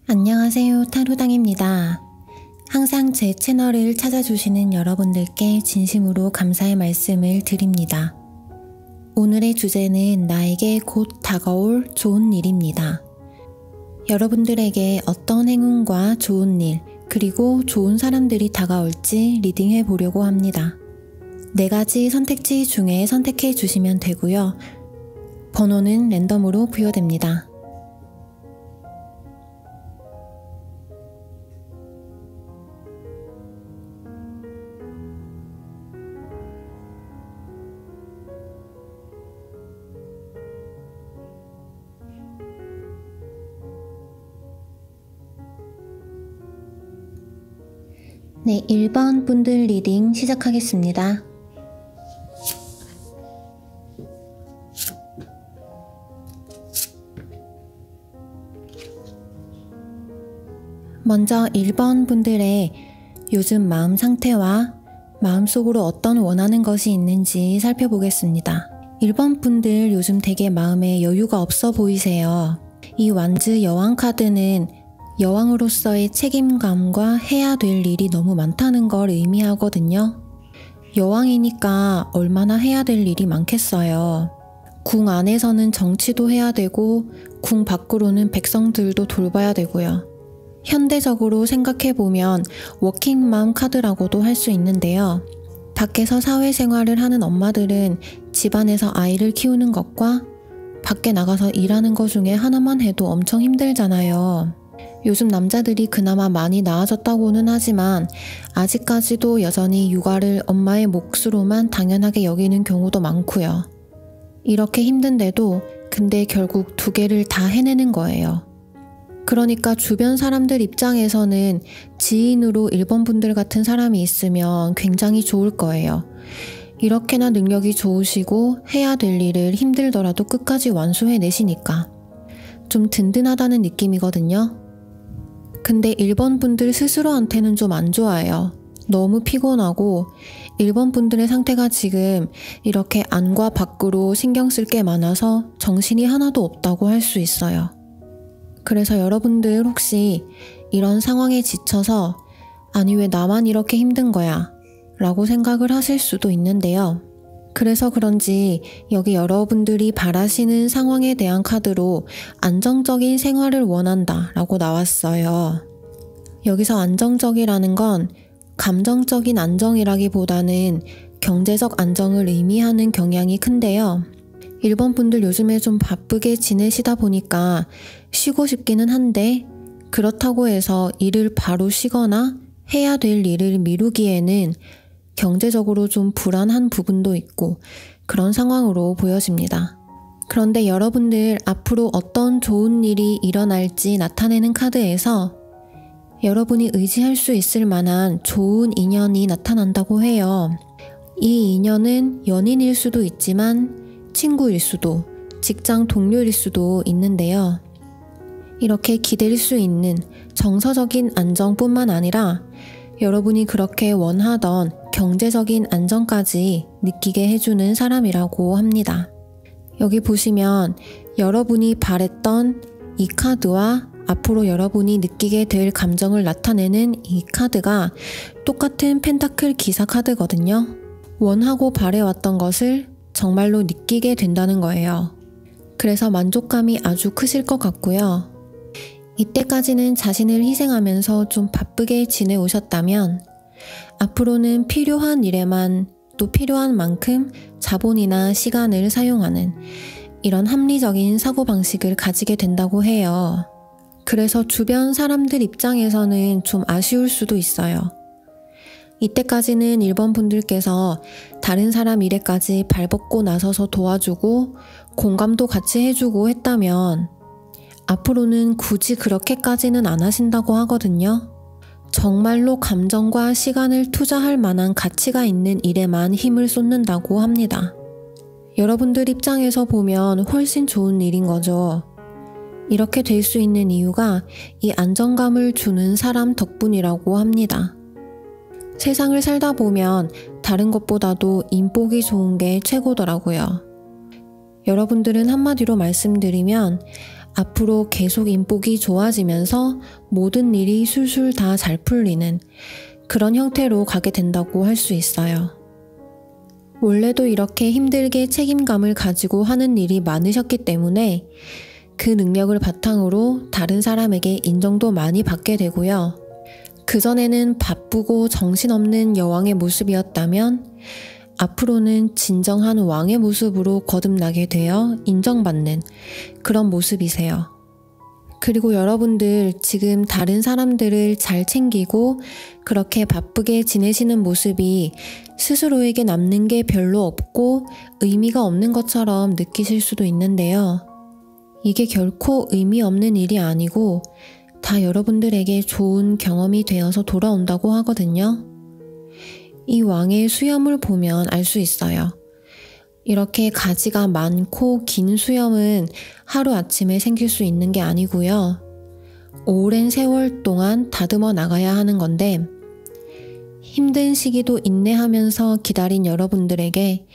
안녕하세요, 타로당입니다. 항상 제 채널을 찾아주시는 여러분들께 진심으로 감사의 말씀을 드립니다. 오늘의 주제는 나에게 곧 다가올 좋은 일입니다. 여러분들에게 어떤 행운과 좋은 일, 그리고 좋은 사람들이 다가올지 리딩해 보려고 합니다. 4가지 선택지 중에 선택해 주시면 되고요. 번호는 랜덤으로 부여됩니다. 네, 1번 분들 리딩 시작하겠습니다. 먼저 1번 분들의 요즘 마음 상태와 마음속으로 어떤 원하는 것이 있는지 살펴보겠습니다. 1번 분들 요즘 되게 마음에 여유가 없어 보이세요. 이 완즈 여왕 카드는 여왕으로서의 책임감과 해야 될 일이 너무 많다는 걸 의미하거든요. 여왕이니까 얼마나 해야 될 일이 많겠어요. 궁 안에서는 정치도 해야 되고 궁 밖으로는 백성들도 돌봐야 되고요. 현대적으로 생각해보면 워킹맘 카드라고도 할 수 있는데요. 밖에서 사회생활을 하는 엄마들은 집안에서 아이를 키우는 것과 밖에 나가서 일하는 것 중에 하나만 해도 엄청 힘들잖아요. 요즘 남자들이 그나마 많이 나아졌다고는 하지만 아직까지도 여전히 육아를 엄마의 몫으로만 당연하게 여기는 경우도 많고요. 이렇게 힘든데도 근데 결국 2개를 다 해내는 거예요. 그러니까 주변 사람들 입장에서는 지인으로 1번 분들 같은 사람이 있으면 굉장히 좋을 거예요. 이렇게나 능력이 좋으시고 해야 될 일을 힘들더라도 끝까지 완수해내시니까 좀 든든하다는 느낌이거든요. 근데 1번 분들 스스로한테는 좀 안 좋아요. 너무 피곤하고 1번 분들의 상태가 지금 이렇게 안과 밖으로 신경 쓸 게 많아서 정신이 하나도 없다고 할 수 있어요. 그래서 여러분들 혹시 이런 상황에 지쳐서 아니 왜 나만 이렇게 힘든 거야? 라고 생각을 하실 수도 있는데요. 그래서 그런지 여기 여러분들이 바라시는 상황에 대한 카드로 안정적인 생활을 원한다 라고 나왔어요. 여기서 안정적이라는 건 감정적인 안정이라기보다는 경제적 안정을 의미하는 경향이 큰데요. 1번 분들 요즘에 좀 바쁘게 지내시다 보니까 쉬고 싶기는 한데 그렇다고 해서 일을 바로 쉬거나 해야 될 일을 미루기에는 경제적으로 좀 불안한 부분도 있고 그런 상황으로 보여집니다. 그런데 여러분들 앞으로 어떤 좋은 일이 일어날지 나타내는 카드에서 여러분이 의지할 수 있을 만한 좋은 인연이 나타난다고 해요. 이 인연은 연인일 수도 있지만 친구일 수도 직장 동료일 수도 있는데요. 이렇게 기댈 수 있는 정서적인 안정뿐만 아니라 여러분이 그렇게 원하던 경제적인 안정까지 느끼게 해주는 사람이라고 합니다. 여기 보시면 여러분이 바랬던 이 카드와 앞으로 여러분이 느끼게 될 감정을 나타내는 이 카드가 똑같은 펜타클 기사 카드거든요. 원하고 바래왔던 것을 정말로 느끼게 된다는 거예요. 그래서 만족감이 아주 크실 것 같고요. 이때까지는 자신을 희생하면서 좀 바쁘게 지내오셨다면 앞으로는 필요한 일에만 또 필요한 만큼 자본이나 시간을 사용하는 이런 합리적인 사고방식을 가지게 된다고 해요. 그래서 주변 사람들 입장에서는 좀 아쉬울 수도 있어요. 이때까지는 1번 분들께서 다른 사람 일에까지 발벗고 나서서 도와주고 공감도 같이 해주고 했다면 앞으로는 굳이 그렇게까지는 안 하신다고 하거든요. 정말로 감정과 시간을 투자할 만한 가치가 있는 일에만 힘을 쏟는다고 합니다. 여러분들 입장에서 보면 훨씬 좋은 일인 거죠. 이렇게 될 수 있는 이유가 이 안정감을 주는 사람 덕분이라고 합니다. 세상을 살다 보면 다른 것보다도 인복이 좋은 게 최고더라고요. 여러분들은 한마디로 말씀드리면 앞으로 계속 인복이 좋아지면서 모든 일이 술술 다 잘 풀리는 그런 형태로 가게 된다고 할 수 있어요. 원래도 이렇게 힘들게 책임감을 가지고 하는 일이 많으셨기 때문에 그 능력을 바탕으로 다른 사람에게 인정도 많이 받게 되고요. 그전에는 바쁘고 정신없는 여왕의 모습이었다면 앞으로는 진정한 왕의 모습으로 거듭나게 되어 인정받는 그런 모습이세요. 그리고 여러분들 지금 다른 사람들을 잘 챙기고 그렇게 바쁘게 지내시는 모습이 스스로에게 남는 게 별로 없고 의미가 없는 것처럼 느끼실 수도 있는데요. 이게 결코 의미 없는 일이 아니고 다 여러분들에게 좋은 경험이 되어서 돌아온다고 하거든요. 이 왕의 수염을 보면 알 수 있어요. 이렇게 가지가 많고 긴 수염은 하루아침에 생길 수 있는 게 아니고요. 오랜 세월 동안 다듬어 나가야 하는 건데 힘든 시기도 인내하면서 기다린 여러분들에게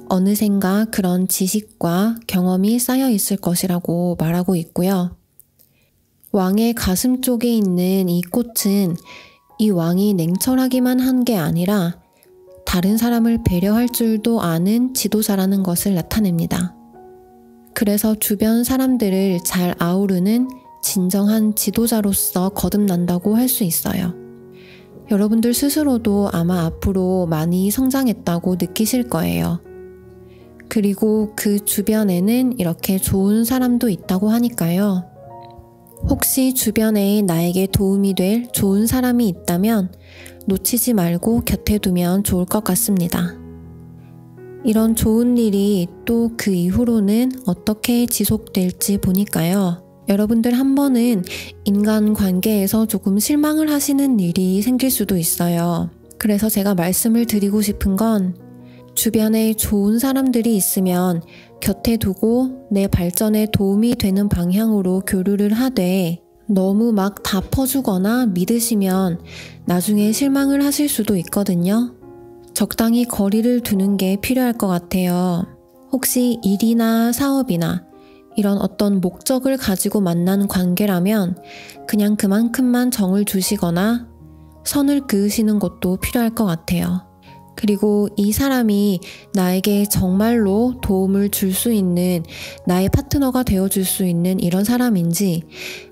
어느샌가 그런 지식과 경험이 쌓여 있을 것이라고 말하고 있고요. 왕의 가슴 쪽에 있는 이 꽃은 이 왕이 냉철하기만 한 게 아니라 다른 사람을 배려할 줄도 아는 지도자라는 것을 나타냅니다. 그래서 주변 사람들을 잘 아우르는 진정한 지도자로서 거듭난다고 할 수 있어요. 여러분들 스스로도 아마 앞으로 많이 성장했다고 느끼실 거예요. 그리고 그 주변에는 이렇게 좋은 사람도 있다고 하니까요. 혹시 주변에 나에게 도움이 될 좋은 사람이 있다면 놓치지 말고 곁에 두면 좋을 것 같습니다. 이런 좋은 일이 또 그 이후로는 어떻게 지속될지 보니까요. 여러분들 한 번은 인간관계에서 조금 실망을 하시는 일이 생길 수도 있어요. 그래서 제가 말씀을 드리고 싶은 건 주변에 좋은 사람들이 있으면 곁에 두고 내 발전에 도움이 되는 방향으로 교류를 하되 너무 막 다 퍼주거나 믿으시면 나중에 실망을 하실 수도 있거든요. 적당히 거리를 두는 게 필요할 것 같아요. 혹시 일이나 사업이나 이런 어떤 목적을 가지고 만난 관계라면 그냥 그만큼만 정을 두시거나 선을 그으시는 것도 필요할 것 같아요. 그리고 이 사람이 나에게 정말로 도움을 줄 수 있는 나의 파트너가 되어줄 수 있는 이런 사람인지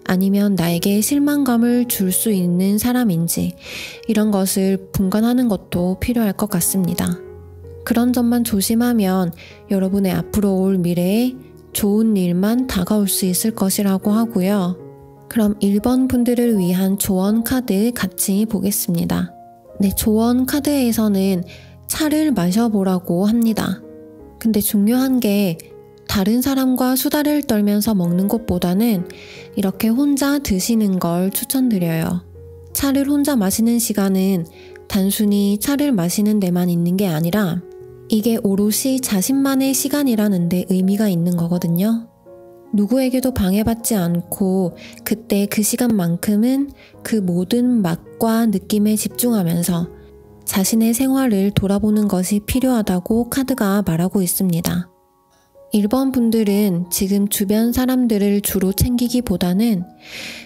아니면 나에게 실망감을 줄 수 있는 사람인지 이런 것을 분간하는 것도 필요할 것 같습니다. 그런 점만 조심하면 여러분의 앞으로 올 미래에 좋은 일만 다가올 수 있을 것이라고 하고요. 그럼 1번 분들을 위한 조언 카드 같이 보겠습니다. 네, 조언 카드에서는 차를 마셔보라고 합니다. 근데 중요한 게 다른 사람과 수다를 떨면서 먹는 것보다는 이렇게 혼자 드시는 걸 추천드려요. 차를 혼자 마시는 시간은 단순히 차를 마시는 데만 있는 게 아니라 이게 오롯이 자신만의 시간이라는 데 의미가 있는 거거든요. 누구에게도 방해받지 않고 그때 그 시간만큼은 그 모든 맛과 느낌에 집중하면서 자신의 생활을 돌아보는 것이 필요하다고 카드가 말하고 있습니다. 1번 분들은 지금 주변 사람들을 주로 챙기기보다는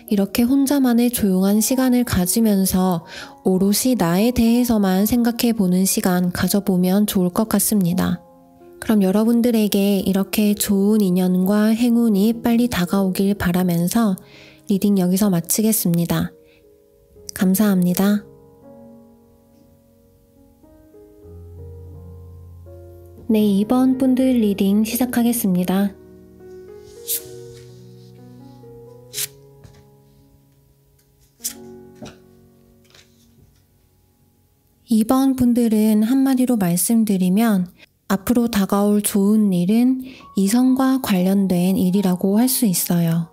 이렇게 혼자만의 조용한 시간을 가지면서 오롯이 나에 대해서만 생각해 보는 시간 가져보면 좋을 것 같습니다. 그럼 여러분들에게 이렇게 좋은 인연과 행운이 빨리 다가오길 바라면서 리딩 여기서 마치겠습니다. 감사합니다. 네, 2번 분들 리딩 시작하겠습니다. (2번) 분들은 한마디로 말씀드리면 앞으로 다가올 좋은 일은 이성과 관련된 일이라고 할 수 있어요.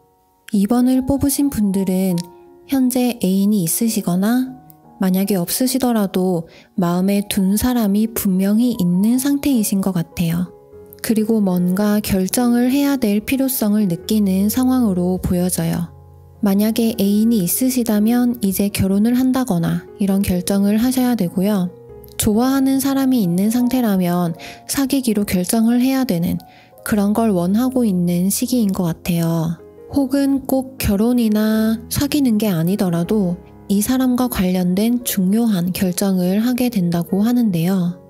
2번을 뽑으신 분들은 현재 애인이 있으시거나 만약에 없으시더라도 마음에 둔 사람이 분명히 있는 상태이신 것 같아요. 그리고 뭔가 결정을 해야 될 필요성을 느끼는 상황으로 보여져요. 만약에 애인이 있으시다면 이제 결혼을 한다거나 이런 결정을 하셔야 되고요. 좋아하는 사람이 있는 상태라면 사귀기로 결정을 해야 되는 그런 걸 원하고 있는 시기인 것 같아요. 혹은 꼭 결혼이나 사귀는 게 아니더라도 이 사람과 관련된 중요한 결정을 하게 된다고 하는데요.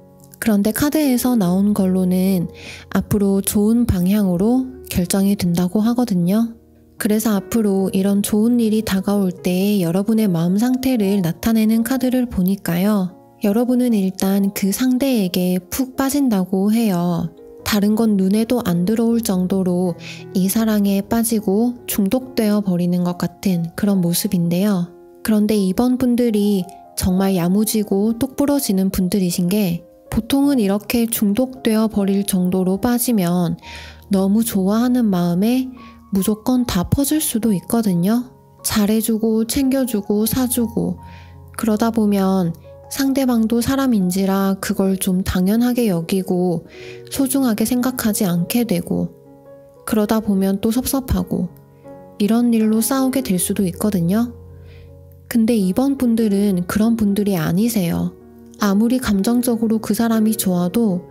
그런데 카드에서 나온 걸로는 앞으로 좋은 방향으로 결정이 된다고 하거든요. 그래서 앞으로 이런 좋은 일이 다가올 때 여러분의 마음 상태를 나타내는 카드를 보니까요. 여러분은 일단 그 상대에게 푹 빠진다고 해요. 다른 건 눈에도 안 들어올 정도로 이 사랑에 빠지고 중독되어 버리는 것 같은 그런 모습인데요. 그런데 이번 분들이 정말 야무지고 똑부러지는 분들이신 게 보통은 이렇게 중독되어 버릴 정도로 빠지면 너무 좋아하는 마음에 무조건 다 퍼질 수도 있거든요. 잘해주고 챙겨주고 사주고 그러다 보면 상대방도 사람인지라 그걸 좀 당연하게 여기고 소중하게 생각하지 않게 되고 그러다 보면 또 섭섭하고 이런 일로 싸우게 될 수도 있거든요. 근데 이번 분들은 그런 분들이 아니세요. 아무리 감정적으로 그 사람이 좋아도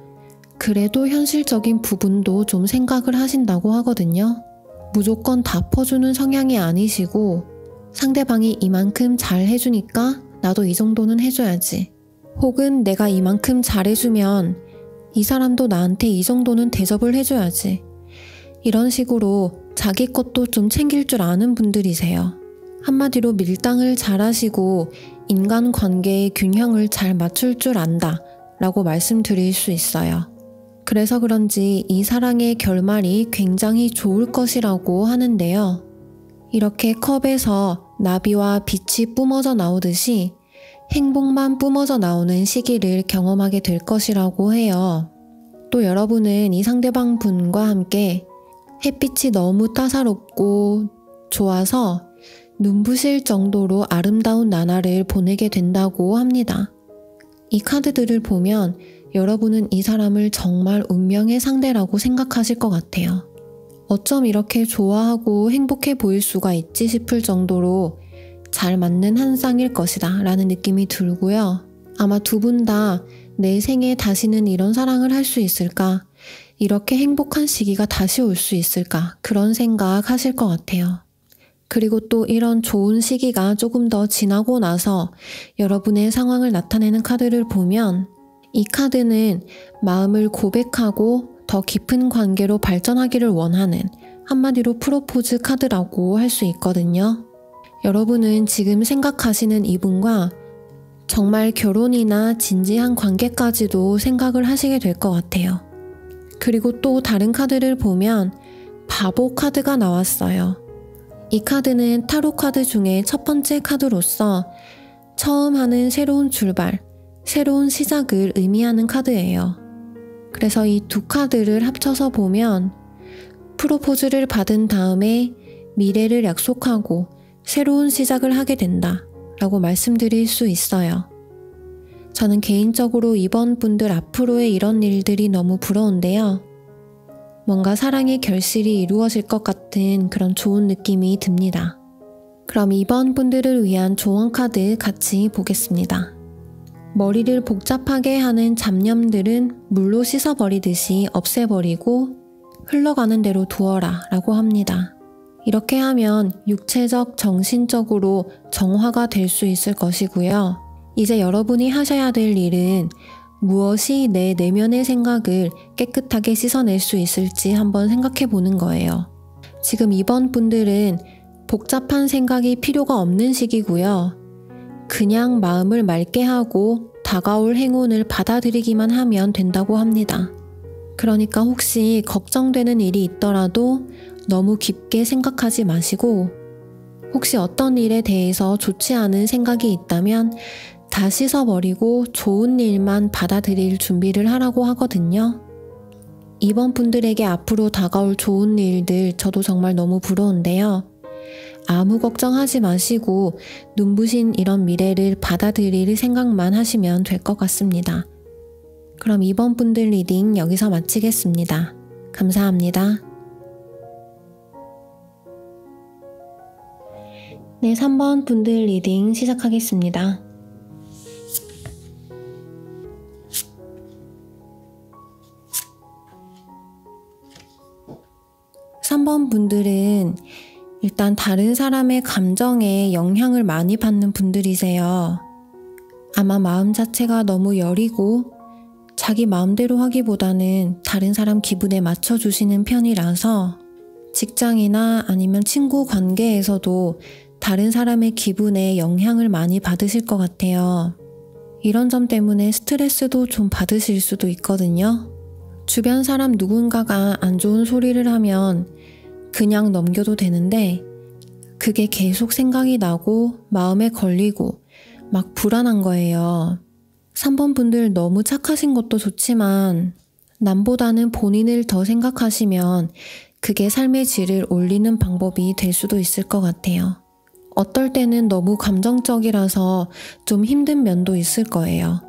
그래도 현실적인 부분도 좀 생각을 하신다고 하거든요. 무조건 다 퍼주는 성향이 아니시고 상대방이 이만큼 잘 해주니까 나도 이 정도는 해줘야지. 혹은 내가 이만큼 잘해주면 이 사람도 나한테 이 정도는 대접을 해줘야지. 이런 식으로 자기 것도 좀 챙길 줄 아는 분들이세요. 한마디로 밀당을 잘하시고 인간관계의 균형을 잘 맞출 줄 안다 라고 말씀드릴 수 있어요. 그래서 그런지 이 사랑의 결말이 굉장히 좋을 것이라고 하는데요. 이렇게 컵에서 나비와 빛이 뿜어져 나오듯이 행복만 뿜어져 나오는 시기를 경험하게 될 것이라고 해요. 또 여러분은 이 상대방 분과 함께 햇빛이 너무 따사롭고 좋아서 눈부실 정도로 아름다운 나날을 보내게 된다고 합니다. 이 카드들을 보면 여러분은 이 사람을 정말 운명의 상대라고 생각하실 것 같아요. 어쩜 이렇게 좋아하고 행복해 보일 수가 있지 싶을 정도로 잘 맞는 한 쌍일 것이다 라는 느낌이 들고요. 아마 두 분 다 내 생에 다시는 이런 사랑을 할 수 있을까? 이렇게 행복한 시기가 다시 올 수 있을까? 그런 생각 하실 것 같아요. 그리고 또 이런 좋은 시기가 조금 더 지나고 나서 여러분의 상황을 나타내는 카드를 보면 이 카드는 마음을 고백하고 더 깊은 관계로 발전하기를 원하는 한마디로 프로포즈 카드라고 할 수 있거든요. 여러분은 지금 생각하시는 이분과 정말 결혼이나 진지한 관계까지도 생각을 하시게 될 것 같아요. 그리고 또 다른 카드를 보면 바보 카드가 나왔어요. 이 카드는 타로 카드 중에 첫 번째 카드로서 처음 하는 새로운 출발, 새로운 시작을 의미하는 카드예요. 그래서 이 두 카드를 합쳐서 보면 프로포즈를 받은 다음에 미래를 약속하고 새로운 시작을 하게 된다 라고 말씀드릴 수 있어요. 저는 개인적으로 이번 분들 앞으로의 이런 일들이 너무 부러운데요. 뭔가 사랑의 결실이 이루어질 것 같은 그런 좋은 느낌이 듭니다. 그럼 이번 분들을 위한 조언 카드 같이 보겠습니다. 머리를 복잡하게 하는 잡념들은 물로 씻어버리듯이 없애버리고 흘러가는 대로 두어라 라고 합니다. 이렇게 하면 육체적, 정신적으로 정화가 될 수 있을 것이고요. 이제 여러분이 하셔야 될 일은 무엇이 내 내면의 생각을 깨끗하게 씻어낼 수 있을지 한번 생각해 보는 거예요. 지금 이번 분들은 복잡한 생각이 필요가 없는 시기고요. 그냥 마음을 맑게 하고 다가올 행운을 받아들이기만 하면 된다고 합니다. 그러니까 혹시 걱정되는 일이 있더라도 너무 깊게 생각하지 마시고 혹시 어떤 일에 대해서 좋지 않은 생각이 있다면 다 씻어버리고 좋은 일만 받아들일 준비를 하라고 하거든요. 이번 분들에게 앞으로 다가올 좋은 일들 저도 정말 너무 부러운데요. 아무 걱정하지 마시고 눈부신 이런 미래를 받아들일 생각만 하시면 될 것 같습니다. 그럼 이번 분들 리딩 여기서 마치겠습니다. 감사합니다. 네, 3번 분들 리딩 시작하겠습니다. 3번 분들은 일단 다른 사람의 감정에 영향을 많이 받는 분들이세요. 아마 마음 자체가 너무 여리고 자기 마음대로 하기보다는 다른 사람 기분에 맞춰주시는 편이라서 직장이나 아니면 친구 관계에서도 다른 사람의 기분에 영향을 많이 받으실 것 같아요. 이런 점 때문에 스트레스도 좀 받으실 수도 있거든요. 주변 사람 누군가가 안 좋은 소리를 하면 그냥 넘겨도 되는데 그게 계속 생각이 나고 마음에 걸리고 막 불안한 거예요. 3번 분들 너무 착하신 것도 좋지만 남보다는 본인을 더 생각하시면 그게 삶의 질을 올리는 방법이 될 수도 있을 것 같아요. 어떨 때는 너무 감정적이라서 좀 힘든 면도 있을 거예요.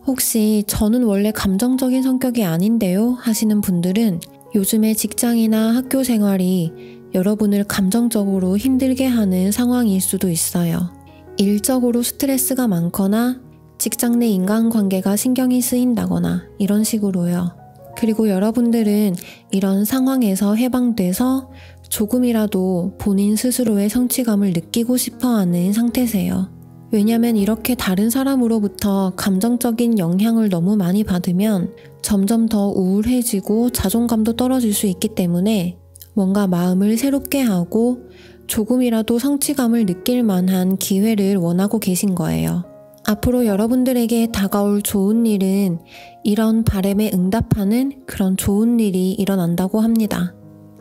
혹시 저는 원래 감정적인 성격이 아닌데요 하시는 분들은 요즘에 직장이나 학교 생활이 여러분을 감정적으로 힘들게 하는 상황일 수도 있어요. 일적으로 스트레스가 많거나 직장 내 인간관계가 신경이 쓰인다거나 이런 식으로요. 그리고 여러분들은 이런 상황에서 해방돼서 조금이라도 본인 스스로의 성취감을 느끼고 싶어하는 상태세요. 왜냐면 이렇게 다른 사람으로부터 감정적인 영향을 너무 많이 받으면 점점 더 우울해지고 자존감도 떨어질 수 있기 때문에 뭔가 마음을 새롭게 하고 조금이라도 성취감을 느낄 만한 기회를 원하고 계신 거예요. 앞으로 여러분들에게 다가올 좋은 일은 이런 바람에 응답하는 그런 좋은 일이 일어난다고 합니다.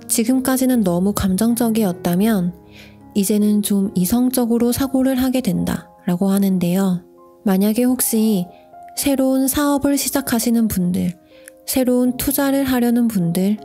지금까지는 너무 감정적이었다면 이제는 좀 이성적으로 사고를 하게 된다 라고 하는데요. 만약에 혹시 새로운 사업을 시작하시는 분들, 새로운 투자를 하려는 분들,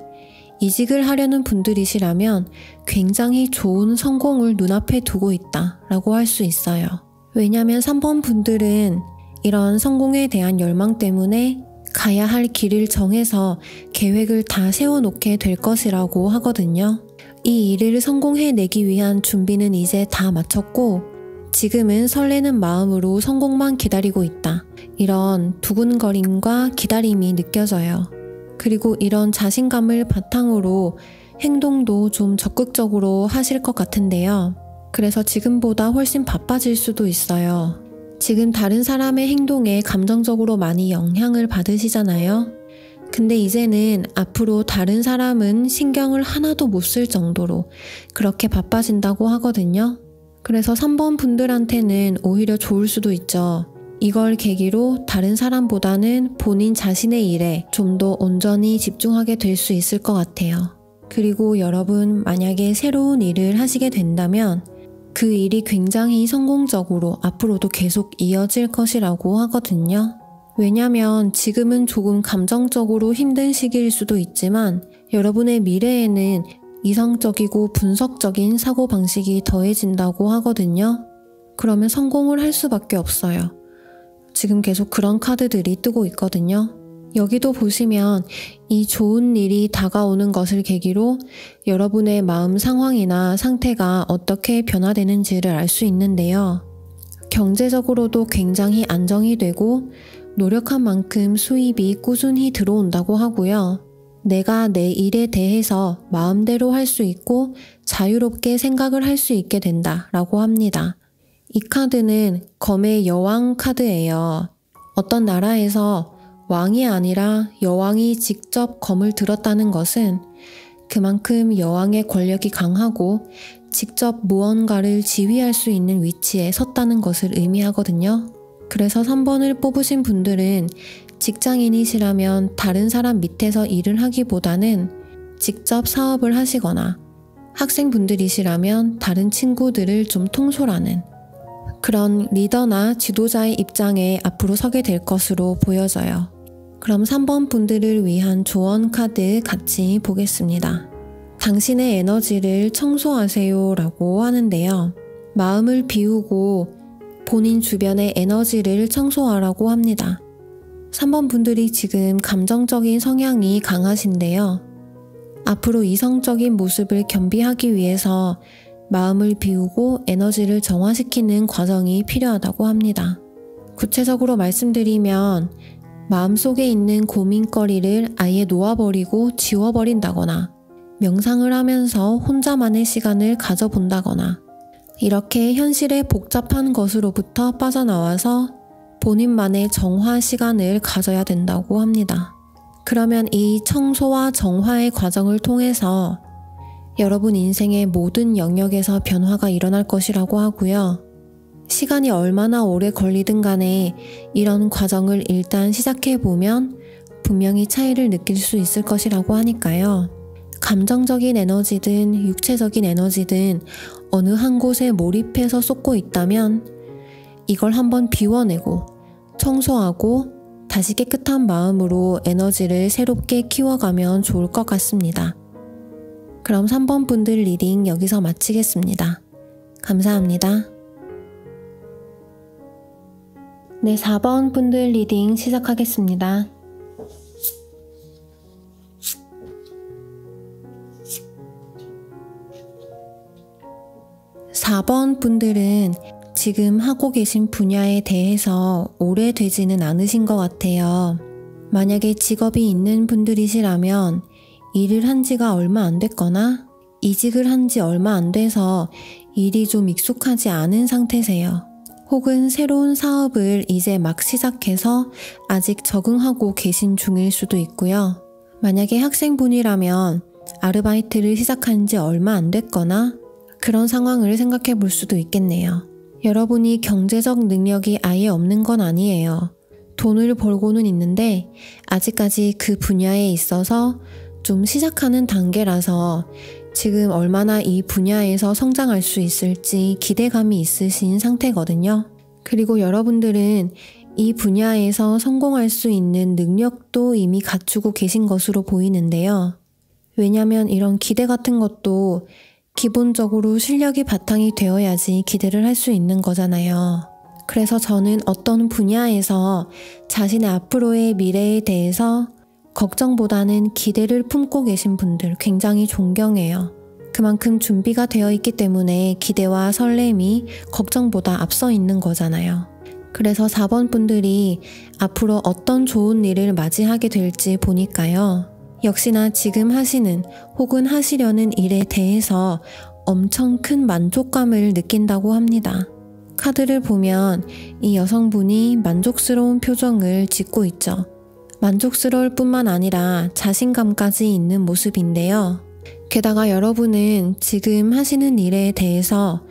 이직을 하려는 분들이시라면 굉장히 좋은 성공을 눈앞에 두고 있다 라고 할 수 있어요. 왜냐하면 3번 분들은 이런 성공에 대한 열망 때문에 가야 할 길을 정해서 계획을 다 세워놓게 될 것이라고 하거든요. 이 일을 성공해내기 위한 준비는 이제 다 마쳤고 지금은 설레는 마음으로 성공만 기다리고 있다. 이런 두근거림과 기다림이 느껴져요. 그리고 이런 자신감을 바탕으로 행동도 좀 적극적으로 하실 것 같은데요. 그래서 지금보다 훨씬 바빠질 수도 있어요. 지금 다른 사람의 행동에 감정적으로 많이 영향을 받으시잖아요. 근데 이제는 앞으로 다른 사람은 신경을 하나도 못 쓸 정도로 그렇게 바빠진다고 하거든요. 그래서 3번 분들한테는 오히려 좋을 수도 있죠. 이걸 계기로 다른 사람보다는 본인 자신의 일에 좀 더 온전히 집중하게 될 수 있을 것 같아요. 그리고 여러분 만약에 새로운 일을 하시게 된다면 그 일이 굉장히 성공적으로 앞으로도 계속 이어질 것이라고 하거든요. 왜냐면 지금은 조금 감정적으로 힘든 시기일 수도 있지만 여러분의 미래에는 이성적이고 분석적인 사고방식이 더해진다고 하거든요. 그러면 성공을 할 수밖에 없어요. 지금 계속 그런 카드들이 뜨고 있거든요. 여기도 보시면 이 좋은 일이 다가오는 것을 계기로 여러분의 마음 상황이나 상태가 어떻게 변화되는지를 알 수 있는데요. 경제적으로도 굉장히 안정이 되고 노력한 만큼 수입이 꾸준히 들어온다고 하고요. 내가 내 일에 대해서 마음대로 할 수 있고 자유롭게 생각을 할 수 있게 된다라고 합니다. 이 카드는 검의 여왕 카드예요. 어떤 나라에서 왕이 아니라 여왕이 직접 검을 들었다는 것은 그만큼 여왕의 권력이 강하고 직접 무언가를 지휘할 수 있는 위치에 섰다는 것을 의미하거든요. 그래서 3번을 뽑으신 분들은 직장인이시라면 다른 사람 밑에서 일을 하기보다는 직접 사업을 하시거나 학생분들이시라면 다른 친구들을 좀 통솔하는 그런 리더나 지도자의 입장에 앞으로 서게 될 것으로 보여져요. 그럼 3번 분들을 위한 조언 카드 같이 보겠습니다. 당신의 에너지를 청소하세요 라고 하는데요. 마음을 비우고 본인 주변의 에너지를 청소하라고 합니다. 3번 분들이 지금 감정적인 성향이 강하신데요. 앞으로 이성적인 모습을 겸비하기 위해서 마음을 비우고 에너지를 정화시키는 과정이 필요하다고 합니다. 구체적으로 말씀드리면 마음속에 있는 고민거리를 아예 놓아버리고 지워버린다거나 명상을 하면서 혼자만의 시간을 가져본다거나 이렇게 현실의 복잡한 것으로부터 빠져나와서 본인만의 정화 시간을 가져야 된다고 합니다. 그러면 이 청소와 정화의 과정을 통해서 여러분 인생의 모든 영역에서 변화가 일어날 것이라고 하고요. 시간이 얼마나 오래 걸리든 간에 이런 과정을 일단 시작해보면 분명히 차이를 느낄 수 있을 것이라고 하니까요. 감정적인 에너지든 육체적인 에너지든 어느 한 곳에 몰입해서 쏟고 있다면 이걸 한번 비워내고 청소하고 다시 깨끗한 마음으로 에너지를 새롭게 키워가면 좋을 것 같습니다. 그럼 3번 분들 리딩 여기서 마치겠습니다. 감사합니다. 네, 4번 분들 리딩 시작하겠습니다. (4번) 분들은 지금 하고 계신 분야에 대해서 오래되지는 않으신 것 같아요. 만약에 직업이 있는 분들이시라면 일을 한 지가 얼마 안 됐거나 이직을 한 지 얼마 안 돼서 일이 좀 익숙하지 않은 상태세요. 혹은 새로운 사업을 이제 막 시작해서 아직 적응하고 계신 중일 수도 있고요. 만약에 학생분이라면 아르바이트를 시작한 지 얼마 안 됐거나 그런 상황을 생각해 볼 수도 있겠네요. 여러분이 경제적 능력이 아예 없는 건 아니에요. 돈을 벌고는 있는데 아직까지 그 분야에 있어서 좀 시작하는 단계라서 지금 얼마나 이 분야에서 성장할 수 있을지 기대감이 있으신 상태거든요. 그리고 여러분들은 이 분야에서 성공할 수 있는 능력도 이미 갖추고 계신 것으로 보이는데요. 왜냐면 이런 기대 같은 것도 기본적으로 실력이 바탕이 되어야지 기대를 할 수 있는 거잖아요. 그래서 저는 어떤 분야에서 자신의 앞으로의 미래에 대해서 걱정보다는 기대를 품고 계신 분들 굉장히 존경해요. 그만큼 준비가 되어 있기 때문에 기대와 설렘이 걱정보다 앞서 있는 거잖아요. 그래서 4번 분들이 앞으로 어떤 좋은 일을 맞이하게 될지 보니까요. 역시나 지금 하시는 혹은 하시려는 일에 대해서 엄청 큰 만족감을 느낀다고 합니다. 카드를 보면 이 여성분이 만족스러운 표정을 짓고 있죠. 만족스러울 뿐만 아니라 자신감까지 있는 모습인데요. 게다가 여러분은 지금 하시는 일에 대해서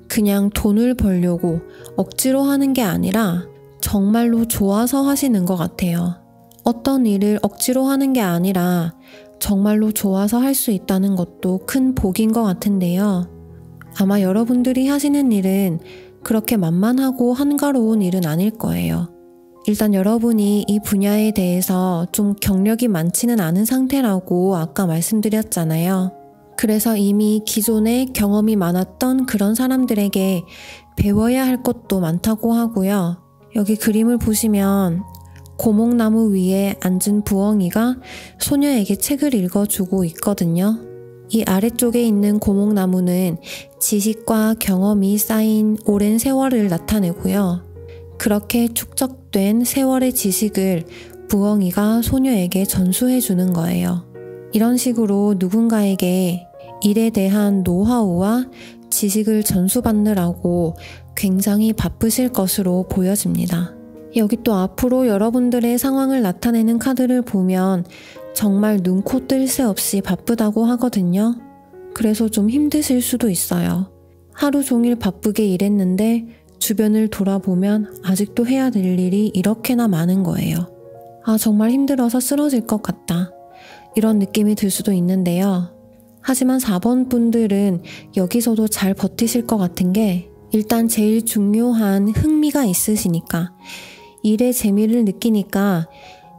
그냥 돈을 벌려고 억지로 하는 게 아니라 정말로 좋아서 하시는 것 같아요. 어떤 일을 억지로 하는 게 아니라 정말로 좋아서 할 수 있다는 것도 큰 복인 것 같은데요. 아마 여러분들이 하시는 일은 그렇게 만만하고 한가로운 일은 아닐 거예요. 일단 여러분이 이 분야에 대해서 좀 경력이 많지는 않은 상태라고 아까 말씀드렸잖아요. 그래서 이미 기존에 경험이 많았던 그런 사람들에게 배워야 할 것도 많다고 하고요. 여기 그림을 보시면 고목나무 위에 앉은 부엉이가 소녀에게 책을 읽어주고 있거든요. 이 아래쪽에 있는 고목나무는 지식과 경험이 쌓인 오랜 세월을 나타내고요. 그렇게 축적된 세월의 지식을 부엉이가 소녀에게 전수해주는 거예요. 이런 식으로 누군가에게 일에 대한 노하우와 지식을 전수받느라고 굉장히 바쁘실 것으로 보여집니다. 여기 또 앞으로 여러분들의 상황을 나타내는 카드를 보면 정말 눈코 뜰 새 없이 바쁘다고 하거든요. 그래서 좀 힘드실 수도 있어요. 하루 종일 바쁘게 일했는데 주변을 돌아보면 아직도 해야 될 일이 이렇게나 많은 거예요. 아, 정말 힘들어서 쓰러질 것 같다. 이런 느낌이 들 수도 있는데요. 하지만 4번 분들은 여기서도 잘 버티실 것 같은 게 일단 제일 중요한 흥미가 있으시니까 일의 재미를 느끼니까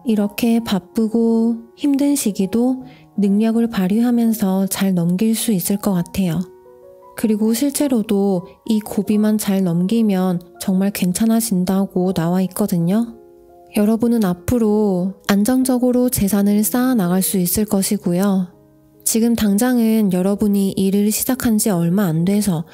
이렇게 바쁘고 힘든 시기도 능력을 발휘하면서 잘 넘길 수 있을 것 같아요. 그리고 실제로도 이 고비만 잘 넘기면 정말 괜찮아진다고 나와 있거든요. 여러분은 앞으로 안정적으로 재산을 쌓아 나갈 수 있을 것이고요. 지금 당장은 여러분이 일을 시작한 지 얼마 안 돼서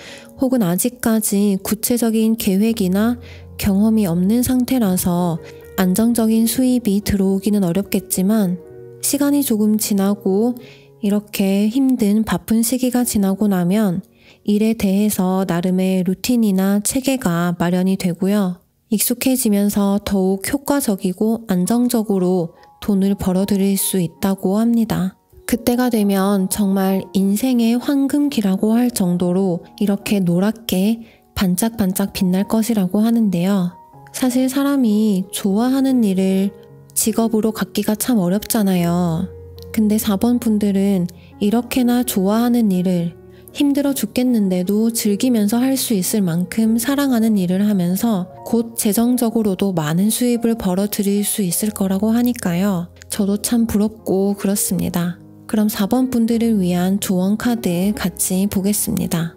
혹은 아직까지 구체적인 계획이나 경험이 없는 상태라서 안정적인 수입이 들어오기는 어렵겠지만 시간이 조금 지나고 이렇게 힘든 바쁜 시기가 지나고 나면 일에 대해서 나름의 루틴이나 체계가 마련이 되고요. 익숙해지면서 더욱 효과적이고 안정적으로 돈을 벌어들일 수 있다고 합니다. 그때가 되면 정말 인생의 황금기라고 할 정도로 이렇게 노랗게 반짝반짝 빛날 것이라고 하는데요. 사실 사람이 좋아하는 일을 직업으로 갖기가 참 어렵잖아요. 근데 4번 분들은 이렇게나 좋아하는 일을 힘들어 죽겠는데도 즐기면서 할 수 있을 만큼 사랑하는 일을 하면서 곧 재정적으로도 많은 수입을 벌어들일 수 있을 거라고 하니까요. 저도 참 부럽고 그렇습니다. 그럼 4번 분들을 위한 조언 카드 같이 보겠습니다.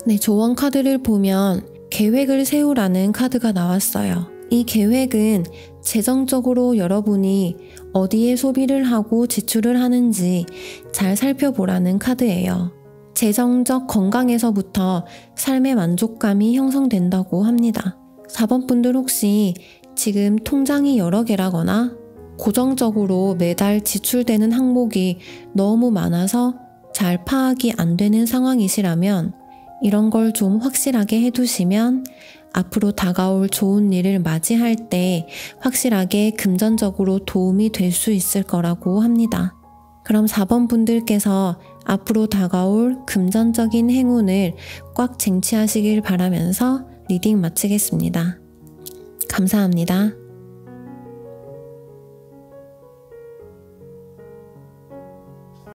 네, 조언 카드를 보면 계획을 세우라는 카드가 나왔어요. 이 계획은 재정적으로 여러분이 어디에 소비를 하고 지출을 하는지 잘 살펴보라는 카드예요. 재정적 건강에서부터 삶의 만족감이 형성된다고 합니다. 4번 분들 혹시 지금 통장이 여러 개라거나 고정적으로 매달 지출되는 항목이 너무 많아서 잘 파악이 안 되는 상황이시라면 이런 걸 좀 확실하게 해두시면 앞으로 다가올 좋은 일을 맞이할 때 확실하게 금전적으로 도움이 될 수 있을 거라고 합니다. 그럼 4번 분들께서 앞으로 다가올 금전적인 행운을 꽉 쟁취하시길 바라면서 리딩 마치겠습니다. 감사합니다.